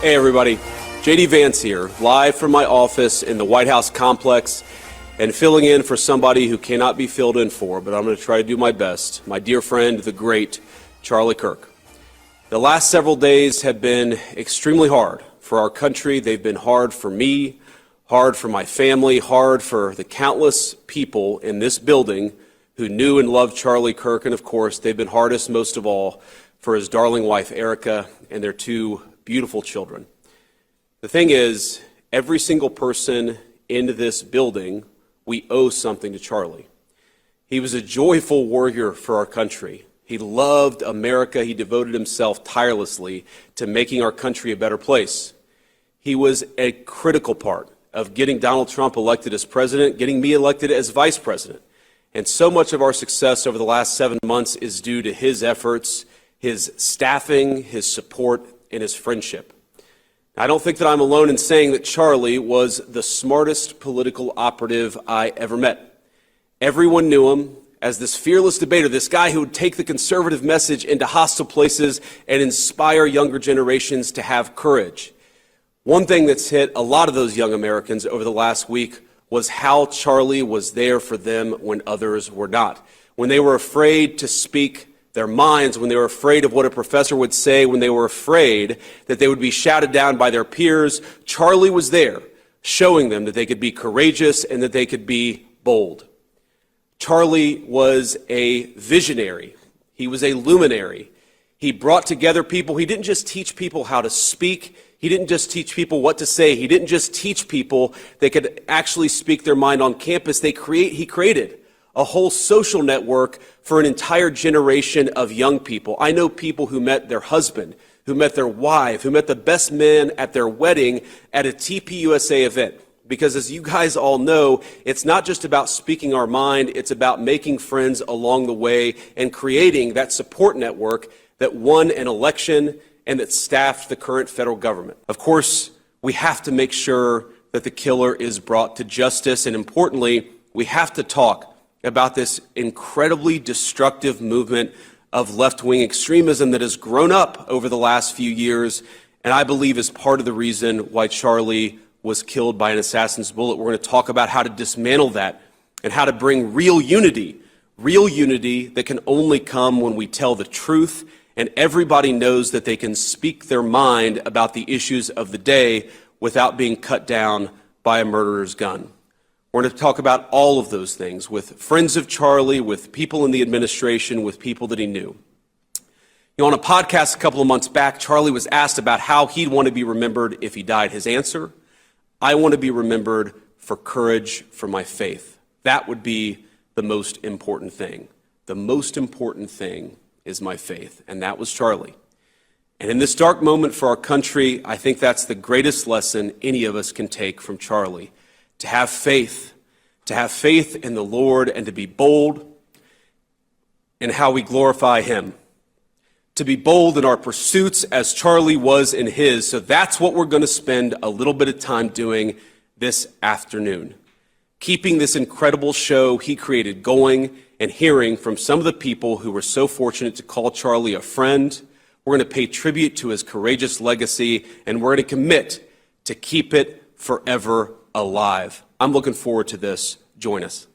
Hey everybody, JD Vance here, live from my office in the White House complex and filling in for somebody who cannot be filled in for, but I'm going to try to do my best, my dear friend, the great Charlie Kirk. The last several days have been extremely hard for our country. They've been hard for me, hard for my family, hard for the countless people in this building who knew and loved Charlie Kirk, and of course, they've been hardest most of all for his darling wife, Erica, and their two beautiful children. The thing is, every single person in this building, we owe something to Charlie. He was a joyful warrior for our country. He loved America. He devoted himself tirelessly to making our country a better place. He was a critical part of getting Donald Trump elected as president, getting me elected as vice president. And so much of our success over the last 7 months is due to his efforts, his staffing, his support, and his friendship. I don't think that I'm alone in saying that Charlie was the smartest political operative I ever met. Everyone knew him as this fearless debater, this guy who would take the conservative message into hostile places and inspire younger generations to have courage. One thing that's hit a lot of those young Americans over the last week was how Charlie was there for them when others were not. When they were afraid to speak their minds, when they were afraid of what a professor would say, when they were afraid that they would be shouted down by their peers, Charlie was there, showing them that they could be courageous and that they could be bold. Charlie was a visionary. He was a luminary. He brought together people. He didn't just teach people how to speak. He didn't just teach people what to say. He didn't just teach people they could actually speak their mind on campus. He created a whole social network for an entire generation of young people. I know people who met their husband, who met their wife, who met the best man at their wedding at a TPUSA event. Because as you guys all know, it's not just about speaking our mind, it's about making friends along the way and creating that support network that won an election and that staffed the current federal government. Of course, we have to make sure that the killer is brought to justice, and importantly, we have to talk about this incredibly destructive movement of left-wing extremism that has grown up over the last few years, and I believe is part of the reason why Charlie was killed by an assassin's bullet. We're going to talk about how to dismantle that and how to bring real unity that can only come when we tell the truth and everybody knows that they can speak their mind about the issues of the day without being cut down by a murderer's gun. We're going to talk about all of those things with friends of Charlie, with people in the administration, with people that he knew. You know, on a podcast a couple of months back, Charlie was asked about how he'd want to be remembered if he died. His answer, I want to be remembered for courage for my faith. That would be the most important thing. The most important thing is my faith, and that was Charlie. And in this dark moment for our country, I think that's the greatest lesson any of us can take from Charlie. To have faith in the Lord, and to be bold in how we glorify him. To be bold in our pursuits as Charlie was in his. So that's what we're going to spend a little bit of time doing this afternoon. Keeping this incredible show he created going and hearing from some of the people who were so fortunate to call Charlie a friend. We're going to pay tribute to his courageous legacy, and we're going to commit to keep it forever alive. I'm looking forward to this. Join us.